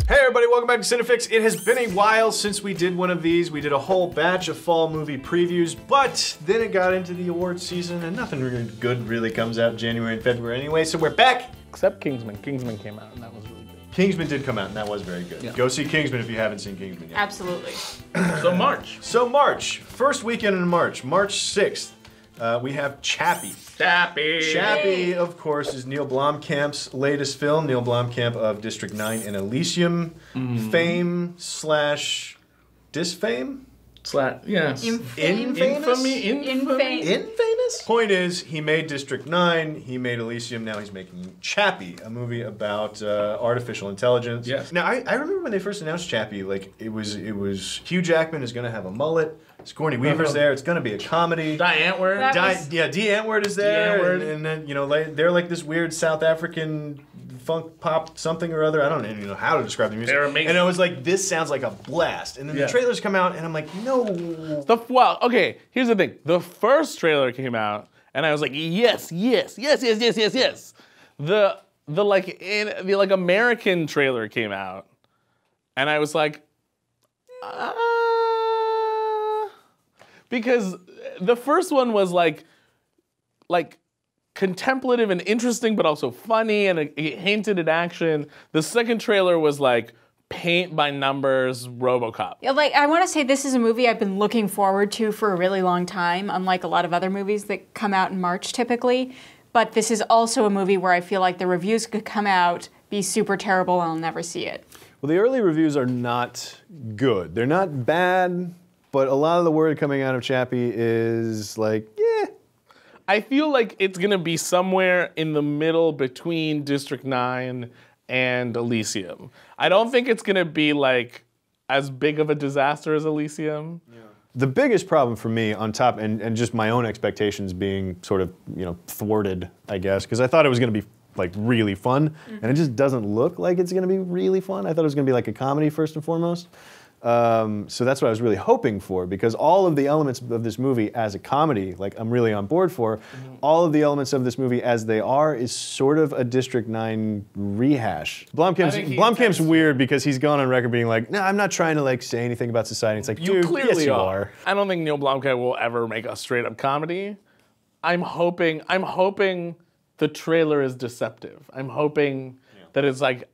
Hey everybody, welcome back to CineFix. It has been a while since we did one of these. We did a whole batch of fall movie previews, but then it got into the awards season and nothing really good really comes out in January and February anyway, so we're back. Except Kingsman. Kingsman came out and that was really good. Kingsman did come out and that was very good. Yeah. Go see Kingsman if you haven't seen Kingsman yet. Absolutely. So March, first weekend in March, March 6th, we have Chappie. Chappie, of course, is Neil Blomkamp's latest film. Neil Blomkamp of District 9 and Elysium fame slash disfame? Yes. Infamous? Point is, he made District 9, he made Elysium, now he's making Chappie, a movie about artificial intelligence. Yes. Now, I remember when they first announced Chappie, like, it was Hugh Jackman is gonna have a mullet, Sigourney Weaver's there, it's gonna be a comedy. Dee Antwoord. Dee Antwoord is there, and then, you know, they're like this weird South African funk pop something or other. I don't even know how to describe the music. They're amazing. And I was like, this sounds like a blast. And then the trailers come out, and I'm like, no. Well, okay, here's the thing. The first trailer came out, and I was like, yes. The American trailer came out, and I was like, because the first one was like contemplative and interesting, but also funny, and it hinted at action. The second trailer was like paint by numbers RoboCop. Yeah, like, I want to say this is a movie I've been looking forward to for a really long time, unlike a lot of other movies that come out in March typically. But this is also a movie where I feel like the reviews could come out, be super terrible, and I'll never see it. Well, the early reviews are not good. They're not bad, but a lot of the word coming out of Chappie is like, yeah. I feel like it's gonna be somewhere in the middle between District 9 and Elysium. I don't think it's gonna be like as big of a disaster as Elysium. Yeah. The biggest problem for me on top, and just my own expectations being sort of, you know, thwarted, I guess, because I thought it was gonna be like really fun, and it just doesn't look like it's gonna be really fun. I thought it was gonna be like a comedy first and foremost. So that's what I was really hoping for, because all of the elements of this movie as a comedy, like I'm really on board for, all of the elements of this movie as they are is sort of a District 9 rehash. Blomkamp's weird because he's gone on record being like, no, I'm not trying to like say anything about society. It's like, dude, clearly yes you are. I don't think Neil Blomkamp will ever make a straight up comedy. I'm hoping the trailer is deceptive. I'm hoping that it's like,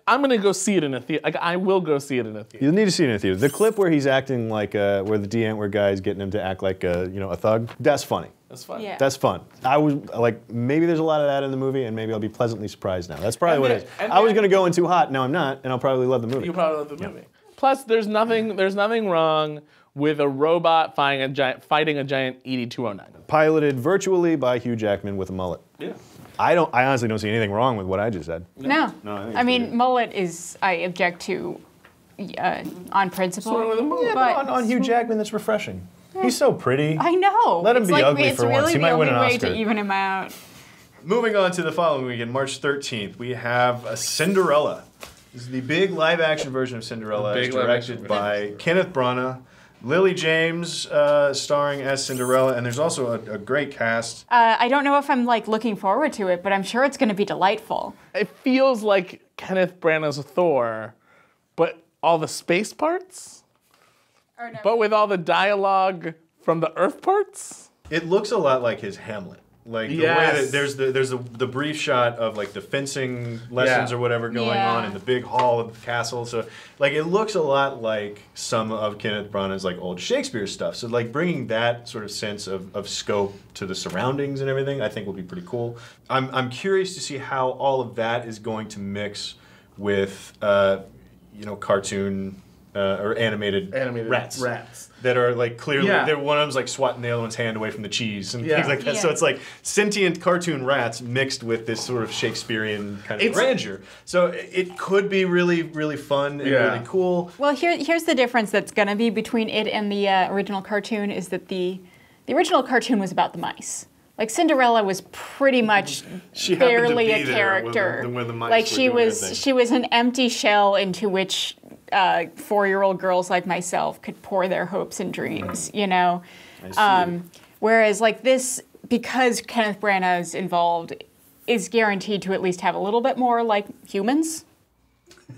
I'm gonna go see it in a theater. Like, I will go see it in a theater. You need to see it in a theater. The clip where he's acting like, where the Dee Antwoord guy is getting him to act like a, you know, a thug, that's funny. That's fun. Yeah. That's fun. I was like, maybe there's a lot of that in the movie, and maybe I'll be pleasantly surprised now. That's probably what it is. I was gonna go in too hot, now I'm not, and I'll probably love the movie. You probably love the movie. Plus, there's nothing wrong with a robot fighting a giant ED-209. Piloted virtually by Hugh Jackman with a mullet. Yeah. I honestly don't see anything wrong with what I just said. No. I mean, mullet is, I object to on principle. But on Hugh Jackman, that's refreshing. He's so pretty. I know. Let him be ugly for once. He might win an Oscar. It's really the only way to even him out. Moving on to the following weekend, March 13th, we have a Cinderella. This is the big live-action version of Cinderella. It's directed by Kenneth Branagh. Lily James starring as Cinderella, and there's also a great cast. I don't know if I'm like looking forward to it, but I'm sure it's going to be delightful. It feels like Kenneth Branagh's Thor, but all the space parts? Or no. But with all the dialogue from the Earth parts? It looks a lot like his Hamlet. Like the way that there's the brief shot of like the fencing lessons or whatever going on in the big hall of the castle. So like it looks a lot like some of Kenneth Branagh's like old Shakespeare stuff. So like bringing that sort of sense of scope to the surroundings and everything, I think will be pretty cool. I'm curious to see how all of that is going to mix with you know, cartoon or animated rats that are like clearly one of them's like swatting the other one's hand away from the cheese and things like that. So it's like sentient cartoon rats mixed with this sort of Shakespearean kind of grandeur. So it could be really, really fun and really cool. Well, here's the difference that's going to be between it and the original cartoon is that the original cartoon was about the mice. Like Cinderella was pretty much barely a character. When the mice like were she was an empty shell into which 4-year-old girls like myself could pour their hopes and dreams, you know? Whereas like this, because Kenneth Branagh is involved, is guaranteed to at least have a little bit more like humans.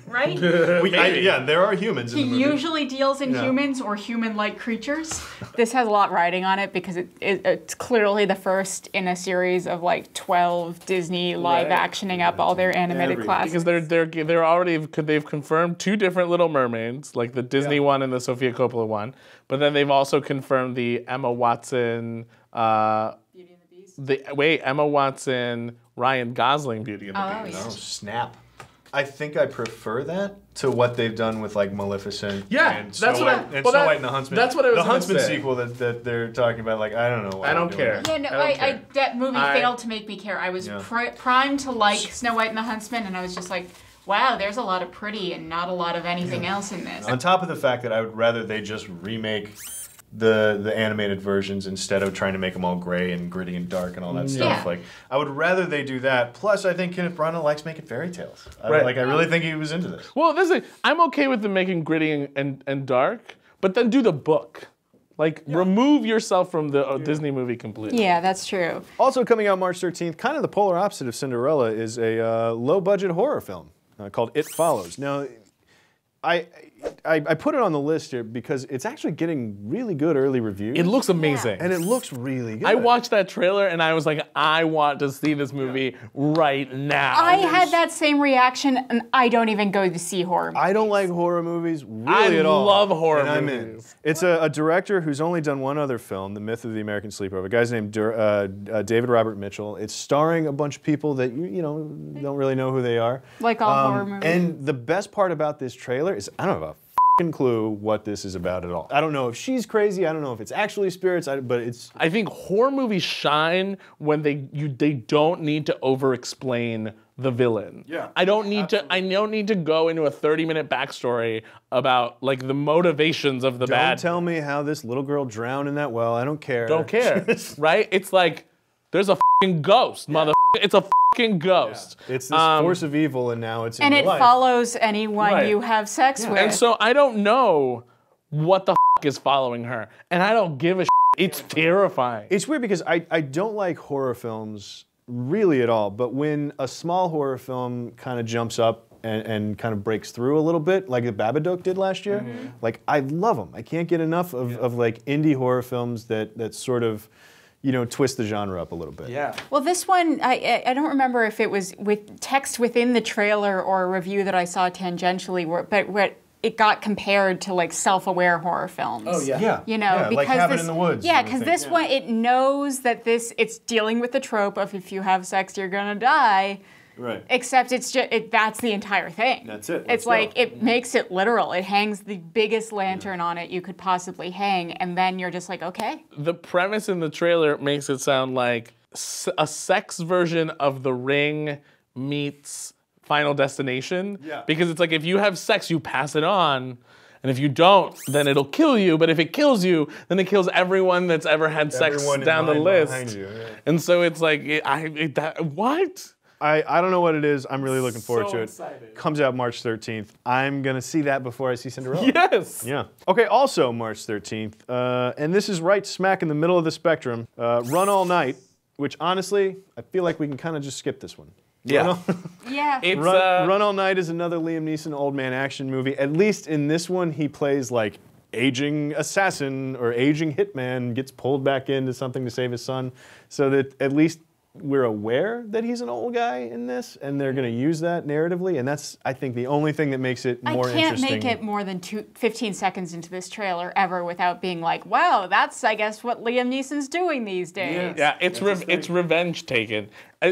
Right? Yeah, there are humans in He the movie. usually deals in humans or human-like creatures. This has a lot riding on it because it's clearly the first in a series of like 12 Disney live-actioning up all their animated classics. Because they're already they've confirmed 2 different Little Mermaids, like the Disney one and the Sofia Coppola one, but then they've also confirmed the Emma Watson. Beauty and the Beast. Emma Watson, Ryan Gosling, Beauty and the Beast. Oh, snap. I think I prefer that to what they've done with like Maleficent and Snow White and the Huntsman. That's what I was The Huntsman say. sequel that they're talking about, like, I don't know why I don't care. Yeah, no, that movie failed to make me care. I was primed to like Snow White and the Huntsman, and I was just like, wow, there's a lot of pretty and not a lot of anything else in this. On top of the fact that I would rather they just remake the animated versions instead of trying to make them all gray and gritty and dark and all that stuff. Like, I would rather they do that. Plus, I think Kenneth Branagh likes making fairy tales. I really think he was into this. Well, I'm okay with them making gritty and dark, but then do the book. Like, remove yourself from the Disney movie completely. Yeah, that's true. Also coming out March 13th, kind of the polar opposite of Cinderella, is a low-budget horror film called It Follows. Now, I put it on the list here because it's actually getting really good early reviews. It looks amazing. And it looks really good. I watched that trailer and I was like, I want to see this movie right now. I had that same reaction, and I don't even go to see horror movies. I don't like horror movies really at all. I love horror and movies. I'm in. It's a director who's only done one other film, The Myth of the American Sleepover. A guy's named David Robert Mitchell. It's starring a bunch of people that you don't really know who they are. Like all horror movies. And the best part about this trailer is I don't have a f***ing clue what this is about at all. I don't know if she's crazy. I don't know if it's actually spirits. But it's. I think horror movies shine when they don't need to over-explain the villain. Yeah, I don't need to go into a 30-minute backstory about like the motivations of the bad. Don't tell me how this little girl drowned in that well. I don't care. Don't care, right? It's like there's a f***ing ghost, mother. It's a f***ing ghost. Yeah. It's this force of evil, and now it's in your life. And it follows anyone you have sex with. And so I don't know what the f*** is following her, and I don't give a shit. It's terrifying. It's weird because I don't like horror films really at all, but when a small horror film kind of jumps up and kind of breaks through a little bit, like the Babadook did last year, like I love them. I can't get enough of like indie horror films that sort of, twist the genre up a little bit. Yeah. Well, this one, I don't remember if it was with text within the trailer or a review that I saw tangentially, but it got compared to like self-aware horror films. Oh yeah. Because like Cabin in the Woods. Yeah, because this one, it knows that it's dealing with the trope of if you have sex, you're gonna die. Right. Except it's just that's the entire thing. That's it. It's like it makes it literal. It hangs the biggest lantern on it you could possibly hang, and then you're just like, okay. The premise in the trailer makes it sound like a sex version of The Ring meets Final Destination. Yeah. Because it's like if you have sex, you pass it on. And if you don't, then it'll kill you. But if it kills you, then it kills everyone that's ever had sex down the list. You, yeah. And so it's like, what? I don't know what it is. I'm really looking forward to it. Excited. Comes out March 13th. I'm going to see that before I see Cinderella. Yes. Yeah. Okay, also March 13th, and this is right smack in the middle of the spectrum, Run All Night, which honestly, I feel like we can kind of just skip this one. Yeah. Yeah. It's, Run All Night is another Liam Neeson old man action movie. At least in this one, he plays like aging assassin or aging hitman, gets pulled back into something to save his son, so that at least we're aware that he's an old guy in this, and they're going to use that narratively, and that's, I think, the only thing that makes it more interesting. I can't make it more than 15 seconds into this trailer ever without being like, wow, that's, I guess, what Liam Neeson's doing these days. Yeah, it's revenge taken.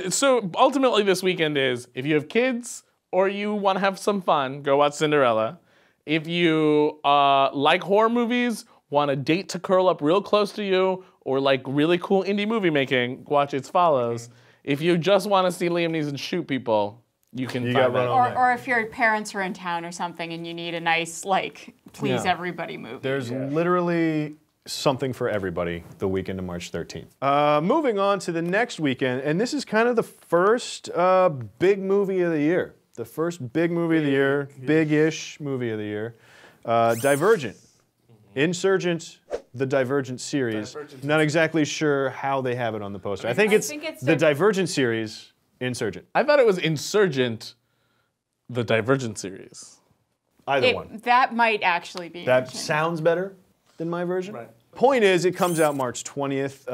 So ultimately this weekend is, if you have kids or you want to have some fun, go watch Cinderella. If you like horror movies, want a date to curl up real close to you, or like really cool indie movie making, watch It Follows. If you just want to see Liam Neeson shoot people, you can find that. Or if your parents are in town or something and you need a nice, like, please everybody movie. There's literally something for everybody the weekend of March 13th. Moving on to the next weekend, and this is kind of the first big movie of the year. The first big movie of the year, big-ish movie of the year. Divergent. Insurgent, the Divergent series. Not exactly sure how they have it on the poster. I think it's the Divergent series, Insurgent. I thought it was Insurgent, the Divergent series. Either one. That might actually be. That sounds better than my version. Right. Point is, it comes out March 20th.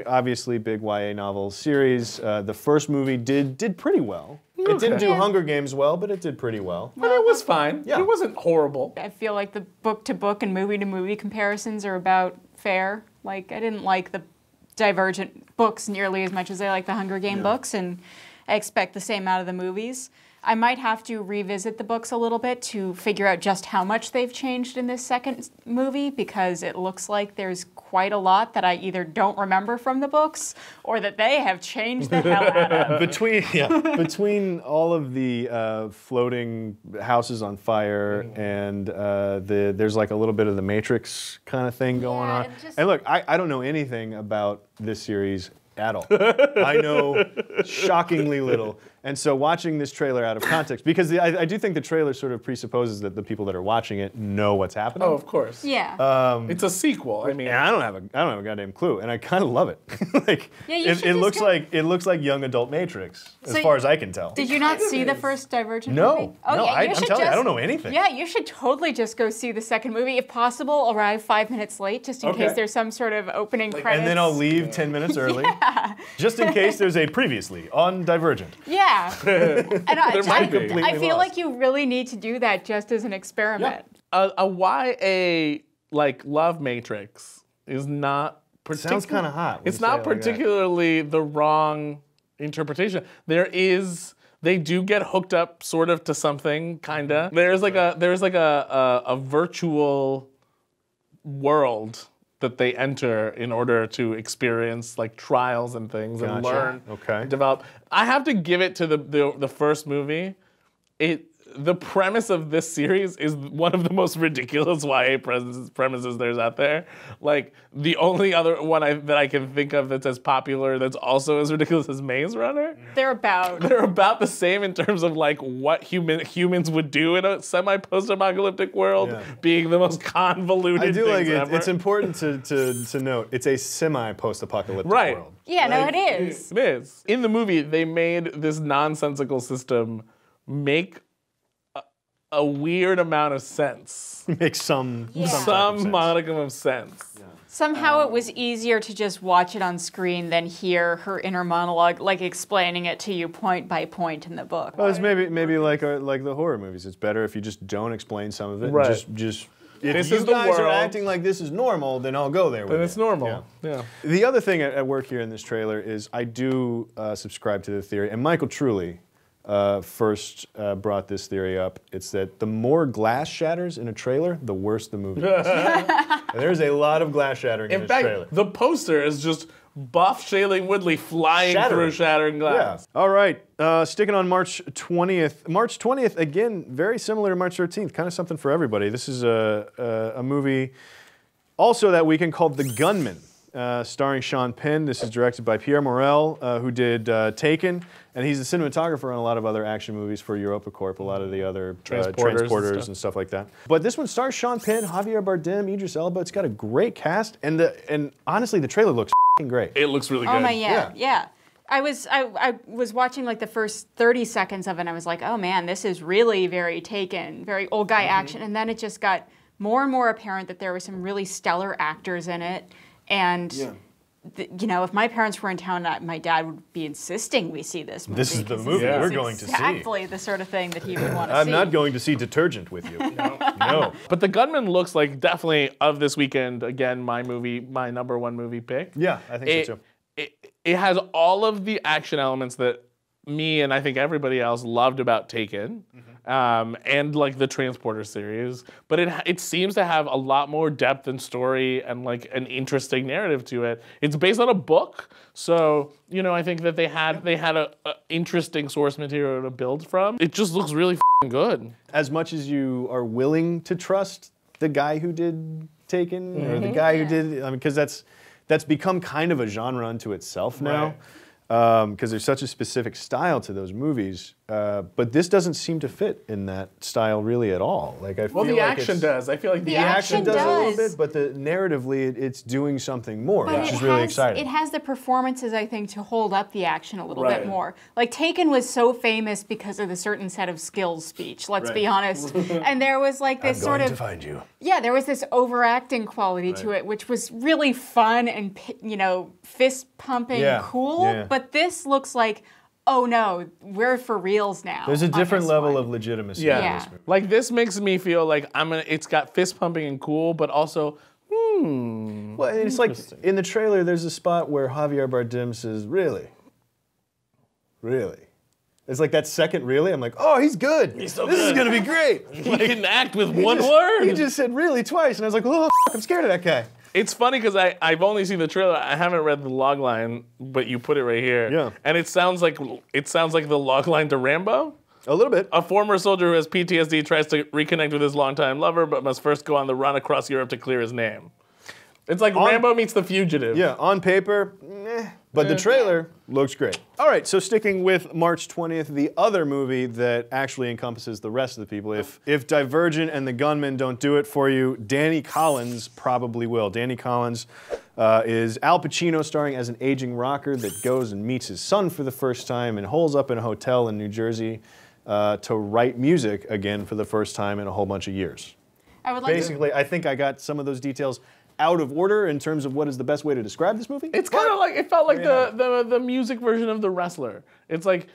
Obviously big YA novel series. The first movie did pretty well. It didn't do Hunger Games well, but it did pretty well. But it was fine. Yeah. It wasn't horrible. I feel like the book-to-book and movie-to-movie comparisons are about fair. Like, I didn't like the Divergent books nearly as much as I like the Hunger Game books, and I expect the same out of the movies. I might have to revisit the books a little bit to figure out just how much they've changed in this second movie, because it looks like there's quite a lot that I either don't remember from the books or that they have changed the hell out of. Between all of the floating houses on fire and there's like a little bit of the Matrix kind of thing going on. And look, I don't know anything about this series at all. I know shockingly little. And so watching this trailer out of context, because I do think the trailer sort of presupposes that the people that are watching it know what's happening. Oh, of course. Yeah. It's a sequel. I mean, And I don't have a goddamn clue, and I kind of love it. Like, Yeah, you should it just looks like young adult Matrix, as So far as I can tell. Did you not see the first Divergent No, movie? no, yeah, I'm telling you, I don't know anything. Yeah, you should totally just go see the second movie. If possible, arrive 5 minutes late, just in Okay. case there's some sort of opening credits. And then I'll leave 10 minutes early, just in case there's a previously on Divergent. Yeah. And might be. I feel like you really need to do that just as an experiment. a YA like love matrix is not particularly. Sounds kind of hot. when It's you say not it like that. particularly the wrong interpretation. They do get hooked up sort of to something, kinda. There's like a virtual world that they enter in order to experience like trials and things and Gotcha. learn, Okay. develop. I have to give it to the first movie. The premise of this series is one of the most ridiculous YA premises there's out there. Like, the only other one that I can think of that's as popular, that's also as ridiculous as Maze Runner. They're about The same in terms of like what humans would do in a semi-post-apocalyptic world, Yeah. being the most convoluted I do like things it. ever. It's important to note it's a semi-post-apocalyptic Right. world. Yeah, no, it is. It is. In the movie, they made this nonsensical system make a weird amount of sense. Makes some Some modicum of sense. Somehow it was easier to just watch it on screen than hear her inner monologue, like explaining it to you point by point in the book. Well, it's maybe like the horror movies. It's better if you just don't explain some of it. Right. And just if This you is the guys are world. acting like this is normal, then I'll go there with But it. it's normal. Yeah. The other thing at work here in this trailer is I do subscribe to the theory, and Michael Truly first brought this theory up. It's that the more glass shatters in a trailer, the worse the movie is. And there's a lot of glass shattering in In this fact, trailer. the poster is just buff Shailene Woodley flying Shattering. through shattering glass. Yeah. All right. Sticking on March 20th. March 20th, again, very similar to March 13th. Kind of something for everybody. This is a movie also that weekend called The Gunman, starring Sean Penn. This is directed by Pierre Morel, who did Taken. And he's a cinematographer on a lot of other action movies for Europa Corp, a lot of the other transporters and stuff like that. But this one stars Sean Penn, Javier Bardem, Idris Elba. It's got a great cast. And honestly, the trailer looks f***ing great. It looks really good. Oh my, yeah. I was watching like the first 30 seconds of it and I was like, oh man, this is really very Taken, very old guy action. And then it just got more and more apparent that there were some really stellar actors in it. And, you know, if my parents were in town, my dad would be insisting we see this movie. This is the movie we're going to see. Exactly the sort of thing that he would want to see. I'm not going to see Detergent with you. No. But The Gunman looks like definitely of this weekend, again, my number one movie pick. Yeah, I think so too. It has all of the action elements that me and I think everybody else loved about Taken, and like the Transporter series. But it seems to have a lot more depth and story and like an interesting narrative to it. It's based on a book, so you know I think that they had a interesting source material to build from. It just looks really f***ing good. As much as you are willing to trust the guy who did Taken or the guy who did, I mean, because that's become kind of a genre unto itself now. Because there's such a specific style to those movies. But this doesn't seem to fit in that style really at all. Like I feel well, the like action does. I feel like the action does a little bit, but narratively, it's doing something more, which is really exciting. It has the performances, I think, to hold up the action a little bit more. Like Taken was so famous because of the certain set of skills speech. Let's be honest. And there was like this I'm going to find you. Yeah, there was this overacting quality to it, which was really fun and fist pumping, cool. But this looks like, oh no, we're for reals now. There's a different level of legitimacy in this movie. Like this makes me feel like it's got fist pumping and cool, but also, Well, it's like in the trailer, there's a spot where Javier Bardem says, really? Really? It's like that second really, I'm like, oh, he's good. This is gonna be great. He can act with one word. He just said really twice, and I was like, oh, I'm scared of that guy. It's funny because I've only seen the trailer. I haven't read the log line, but you put it right here. Yeah. And it sounds like the log line to Rambo. A little bit. A former soldier who has PTSD tries to reconnect with his longtime lover, but must first go on the run across Europe to clear his name. It's like Rambo meets The Fugitive. Yeah, on paper, but the trailer looks great. All right, so sticking with March 20th, the other movie that actually encompasses the rest of the people. If Divergent and the Gunman don't do it for you, Danny Collins probably will. Danny Collins is Al Pacino starring as an aging rocker that goes and meets his son for the first time and holes up in a hotel in New Jersey to write music again for the first time in a whole bunch of years. Basically, I think I got some of those details out of order in terms of what is the best way to describe this movie. It's kind of like, it felt like the music version of The Wrestler. It's like,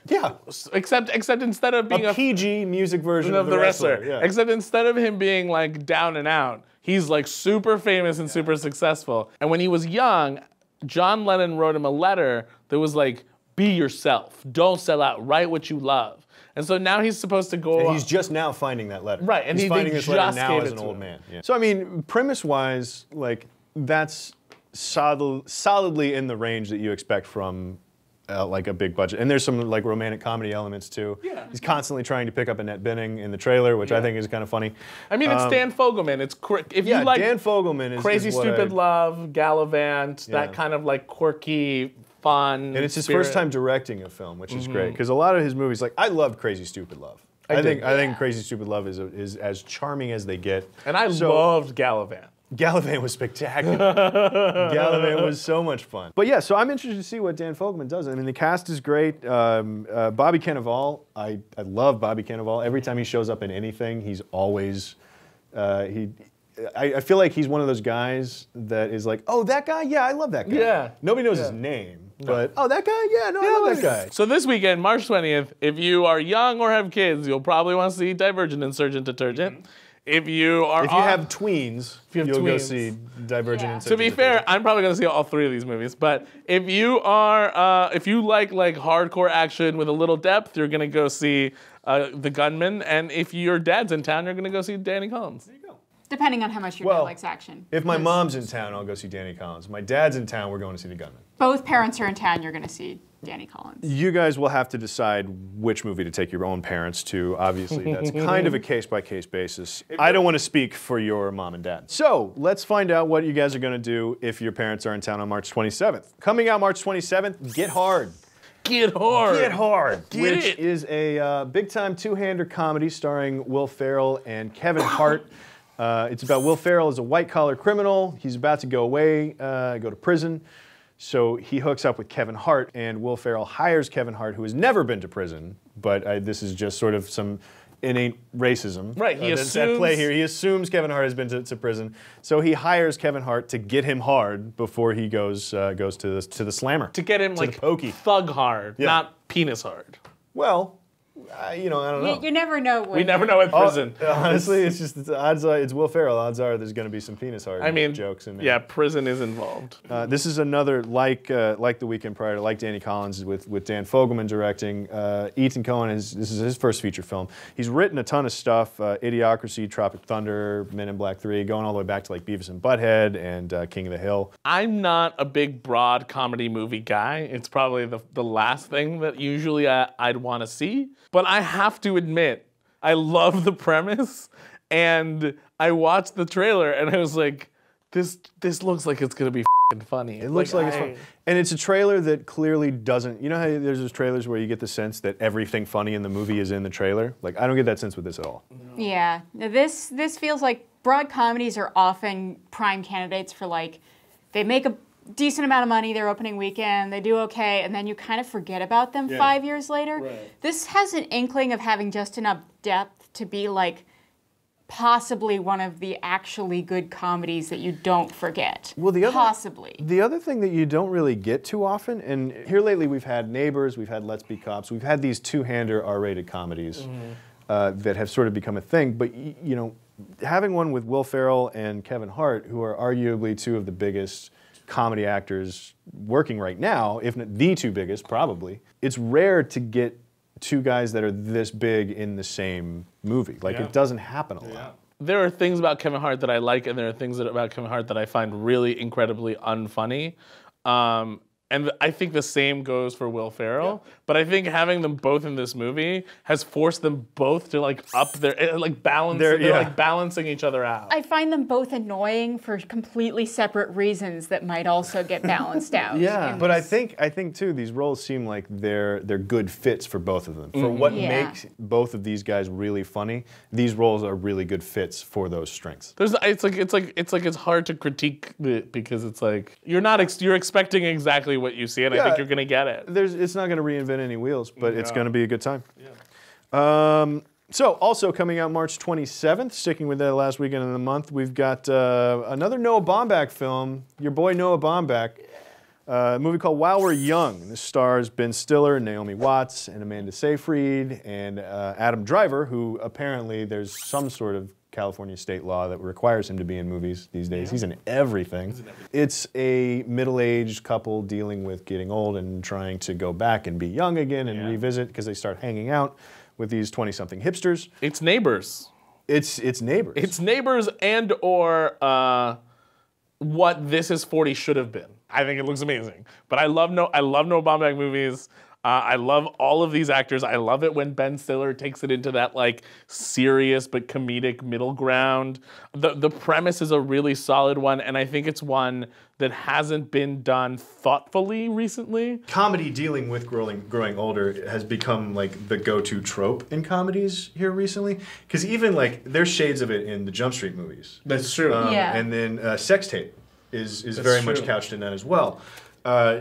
except instead of being a PG music version of The Wrestler. Yeah. Except instead of him being like down and out, he's like super famous and super successful. And when he was young, John Lennon wrote him a letter that was like, be yourself, don't sell out, write what you love. And so now he's supposed to go. And he's just now finding that letter. Right, and he's finding this letter now as an old man. Yeah. So I mean, premise-wise, like that's solidly in the range that you expect from like a big budget. And there's some like romantic comedy elements too. Yeah. He's constantly trying to pick up Annette Bening in the trailer, which I think is kind of funny. I mean, it's Dan Fogelman. It's if you like Dan Fogelman is Crazy Stupid Love, Gallivant, that kind of like quirky, fun. And it's his first time directing a film, which is great because a lot of his movies, like I loved Crazy Stupid Love. I think Crazy Stupid Love is as charming as they get. And I loved Gallivant. Gallivant was spectacular. Gallivant was so much fun. But yeah, so I'm interested to see what Dan Fogelman does. I mean, the cast is great. Bobby Cannavale, I love Bobby Cannavale. Every time he shows up in anything, he's always I feel like he's one of those guys that is like, oh, that guy? Yeah, I love that guy. Yeah. Nobody knows his name. But, oh, that guy? Yeah, no, I love that guy. So this weekend, March 20th, if you are young or have kids, you'll probably want to see Divergent, Insurgent, Detergent. If you have tweens, you'll go see Divergent, Insurgent. To be fair, I'm probably going to see all three of these movies. But if you are, if you like hardcore action with a little depth, you're going to go see The Gunman. And if your dad's in town, you're going to go see Danny Collins. There you go. Depending on how much your dad likes action. If my mom's in town, I'll go see Danny Collins. If my dad's in town, we're going to see The Gunman. Both parents are in town, you're going to see Danny Collins. You guys will have to decide which movie to take your own parents to. Obviously, that's kind of a case-by-case basis. I don't want to speak for your mom and dad. So let's find out what you guys are going to do if your parents are in town on March 27th. Coming out March 27th, Get Hard. Get Hard. Get Hard, which is a big-time two-hander comedy starring Will Ferrell and Kevin Hart. It's about Will Ferrell as a white-collar criminal. He's about to go away, go to prison. So he hooks up with Kevin Hart, and Will Ferrell hires Kevin Hart, who has never been to prison, but this is just sort of some innate racism. Right, he that's at play here. He assumes Kevin Hart has been to prison, so he hires Kevin Hart to get him hard before he goes to the slammer. To get him like pokey. Thug hard, not penis hard. Well, I don't know. You never know. We never know at prison. Honestly, it's Will Ferrell. Odds are there's going to be some penis hard jokes in there. Yeah, prison is involved. This is another like the weekend prior, like Danny Collins with Dan Fogelman directing. Ethan Coen this is his first feature film. He's written a ton of stuff: Idiocracy, Tropic Thunder, Men in Black 3, going all the way back to like Beavis and Butthead and King of the Hill. I'm not a big broad comedy movie guy. It's probably the last thing that usually I'd want to see. But I have to admit, I love the premise, and I watched the trailer, and I was like, this looks like it's gonna be funny. It looks like it's fun. And it's a trailer that clearly doesn't, you know how there's those trailers where you get the sense that everything funny in the movie is in the trailer? Like, I don't get that sense with this at all. No. Yeah, this feels like broad comedies are often prime candidates for like, they make a decent amount of money their opening weekend, they do okay, and then you kind of forget about them 5 years later. Right. This has an inkling of having just enough depth to be like, possibly one of the actually good comedies that you don't forget. Well, the other thing that you don't really get too often, and here lately we've had Neighbors, we've had Let's Be Cops, we've had these two-hander R-rated comedies that have sort of become a thing. But you know, having one with Will Ferrell and Kevin Hart, who are arguably two of the biggest comedy actors working right now, if not the two biggest, probably, it's rare to get two guys that are this big in the same movie. Like, it doesn't happen a lot. There are things about Kevin Hart that I like, and there are things about Kevin Hart that I find really incredibly unfunny. And I think the same goes for Will Ferrell. But I think having them both in this movie has forced them both to like up their, like balance, they're like balancing each other out. I find them both annoying for completely separate reasons that might also get balanced out. But I think too, these roles seem like they're good fits for both of them. For what makes both of these guys really funny, these roles are really good fits for those strengths. It's hard to critique it because it's like you're expecting exactly what you see, and I think you're gonna get it. It's not gonna reinvent any wheels, but it's gonna be a good time. So also coming out March 27th, sticking with that last weekend of the month, we've got another Noah Baumbach film, your boy Noah Baumbach, a movie called While We're Young. This stars Ben Stiller, Naomi Watts, and Amanda Seyfried, and Adam Driver, who apparently there's some sort of California state law that requires him to be in movies these days. He's in everything. It's a middle-aged couple dealing with getting old and trying to go back and be young again and revisit because they start hanging out with these 20-something hipsters. It's Neighbors. It's Neighbors. It's Neighbors and or what This Is 40 should have been. I think it looks amazing. But I love Noah Baumbach movies. I love all of these actors. I love it when Ben Stiller takes it into that like serious but comedic middle ground. The premise is a really solid one, and I think it's one that hasn't been done thoughtfully recently. Comedy dealing with growing older has become like the go-to trope in comedies here recently. Because even like there's shades of it in the Jump Street movies. That's true. And then Sex Tape is very much couched in that as well.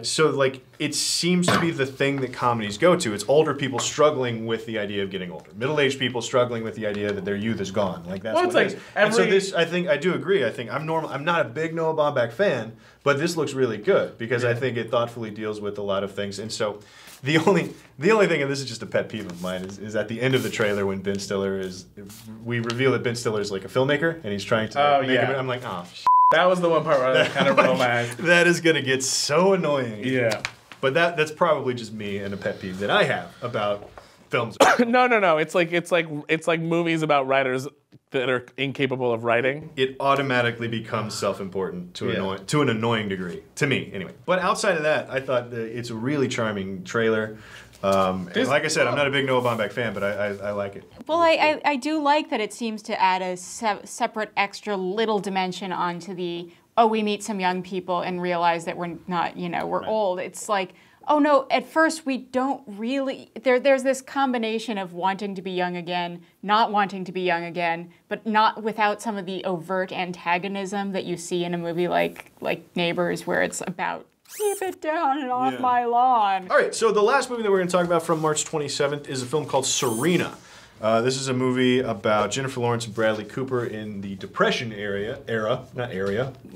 So like it seems to be the thing that comedies go to. It's older people struggling with the idea of getting older. Middle-aged people struggling with the idea that their youth is gone. Like that's what it is. And so this, I do agree. I think I'm not a big Noah Baumbach fan, but this looks really good because I think it thoughtfully deals with a lot of things. And so the only thing, and this is just a pet peeve of mine, is at the end of the trailer when Ben Stiller we reveal that Ben Stiller is like a filmmaker and he's trying to make him. I'm like, oh. That was the one part where I kind of rolled my eyes. That is gonna get so annoying. Yeah. But that's probably just me and a pet peeve that I have about films. No. It's like movies about writers that are incapable of writing. It automatically becomes self-important to an annoying degree. To me, anyway. But outside of that, I thought it's a really charming trailer. And like I said, I'm not a big Noah Baumbach fan, but I like it. Well, I do like that it seems to add a separate extra little dimension onto the, we meet some young people and realize that we're not, we're old. It's like, oh no, at first we don't really, there's this combination of wanting to be young again, not wanting to be young again, but not without some of the overt antagonism that you see in a movie like Neighbors, where it's about, keep it down and off my lawn. All right, so the last movie that we're going to talk about from March 27th is a film called SERENA. This is a movie about Jennifer Lawrence and Bradley Cooper in the Depression area, time-wise. If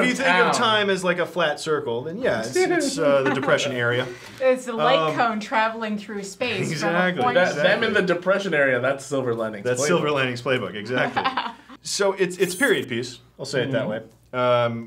you think of time as like a flat circle, then it's the Depression area. It's a light cone traveling through space. Exactly. Them in the Depression area, that's Silver Linings. That's Silver Linings Playbook, exactly. So it's a period piece, I'll say it that way.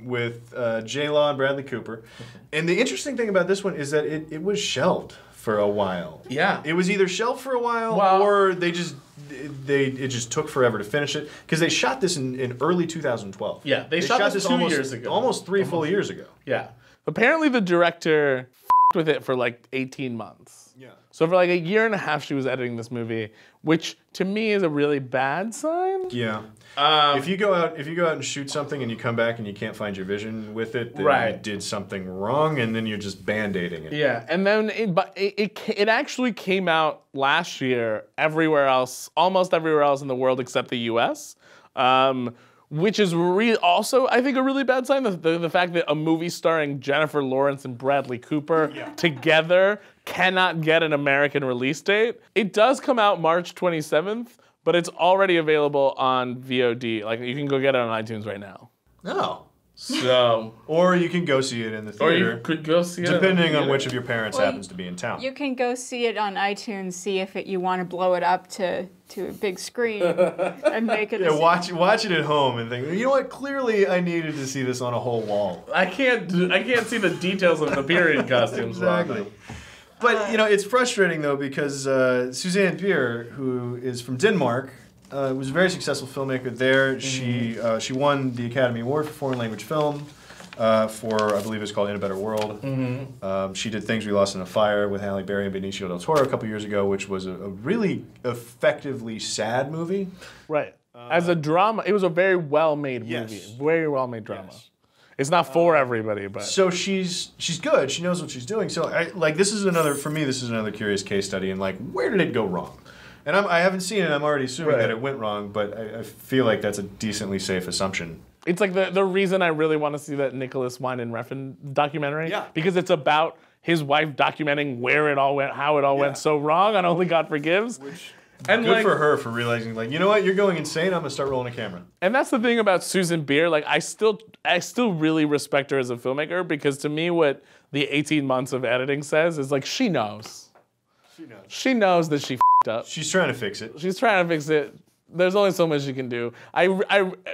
With J-Law and Bradley Cooper. And the interesting thing about this one is that it was shelved for a while. Yeah. It was either shelved for a while or it just took forever to finish it. Because they shot this in early 2012. Yeah, they shot this 2 years ago. Almost three full years ago. Yeah. Apparently the director with it for like 18 months. Yeah. So for like a year and a half, she was editing this movie, which to me is a really bad sign. Yeah. If you go out and shoot something and you come back and you can't find your vision with it, then you did something wrong, and then you're just band-aiding it. Yeah, and then it actually came out last year everywhere else, almost everywhere else in the world except the U.S., which is also, I think, a really bad sign. The fact that a movie starring Jennifer Lawrence and Bradley Cooper together cannot get an American release date. It does come out March 27th, but it's already available on VOD. Like, you can go get it on iTunes right now. No. So, or you can go see it in the theater. Or you could go see it depending on which of your parents happens to be in town. You can go see it on iTunes, see if you want to blow it up to a big screen and make it. Yeah, watch it at home and think, you know what? Clearly, I needed to see this on a whole wall. I can't see the details of the period costumes. Exactly. But it's frustrating though because Suzanne Bier, who is from Denmark, was a very successful filmmaker there. Mm-hmm. She won the Academy Award for Foreign Language Film for, I believe it's called In a Better World. Mm-hmm. She did Things We Lost in a Fire with Halle Berry and Benicio del Toro a couple years ago, which was a really effectively sad movie. Right. As a drama, it was a very well-made movie. Yes. Very well-made drama. Yes. It's not for everybody, but so she's good. She knows what she's doing. So this is another curious case study. And where did it go wrong? And I haven't seen it. I'm already assuming that it went wrong, but I feel like that's a decently safe assumption. It's like the reason I really want to see that Nicholas Winding Refn documentary. Yeah. Because it's about his wife documenting where it all went, how it all went so wrong on Only God Forgives. And good for her for realizing, you know what, you're going insane. I'm gonna start rolling a camera. And that's the thing about Susan Bier. I still really respect her as a filmmaker because to me, what the 18 months of editing says is she knows. She knows that she f***ed up. She's trying to fix it. She's trying to fix it. There's only so much she can do.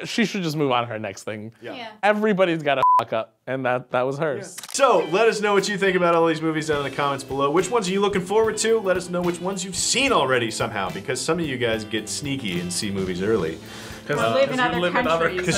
She should just move on to her next thing. Yeah. Everybody's got to fuck up, and that was hers. Yeah. So let us know what you think about all these movies down in the comments below. Which ones are you looking forward to? Let us know which ones you've seen already somehow, because some of you guys get sneaky and see movies early. Because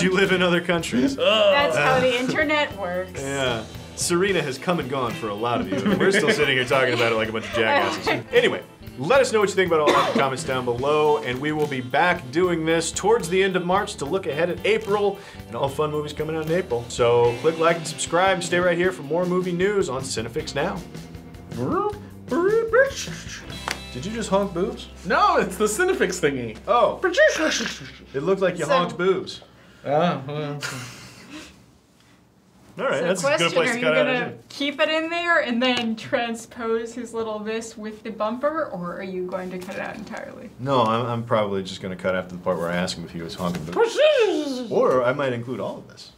you live in other countries. That's how the internet works. Yeah. SERENA has come and gone for a lot of you. We're still sitting here talking about it like a bunch of jackasses. Anyway, let us know what you think about all that in the comments down below, and we will be back doing this towards the end of March to look ahead at April and all fun movies coming out in April. So click like and subscribe. Stay right here for more movie news on CineFix Now. Did you just honk boobs? No, it's the CineFix thingy. Oh. It looked like you honked boobs. All right, that's a good place to cut out. Are you going to keep it in there and then transpose his little this with the bumper, or are you going to cut it out entirely? No, I'm probably just going to cut after the part where I ask him if he was honking boobs. Or I might include all of this.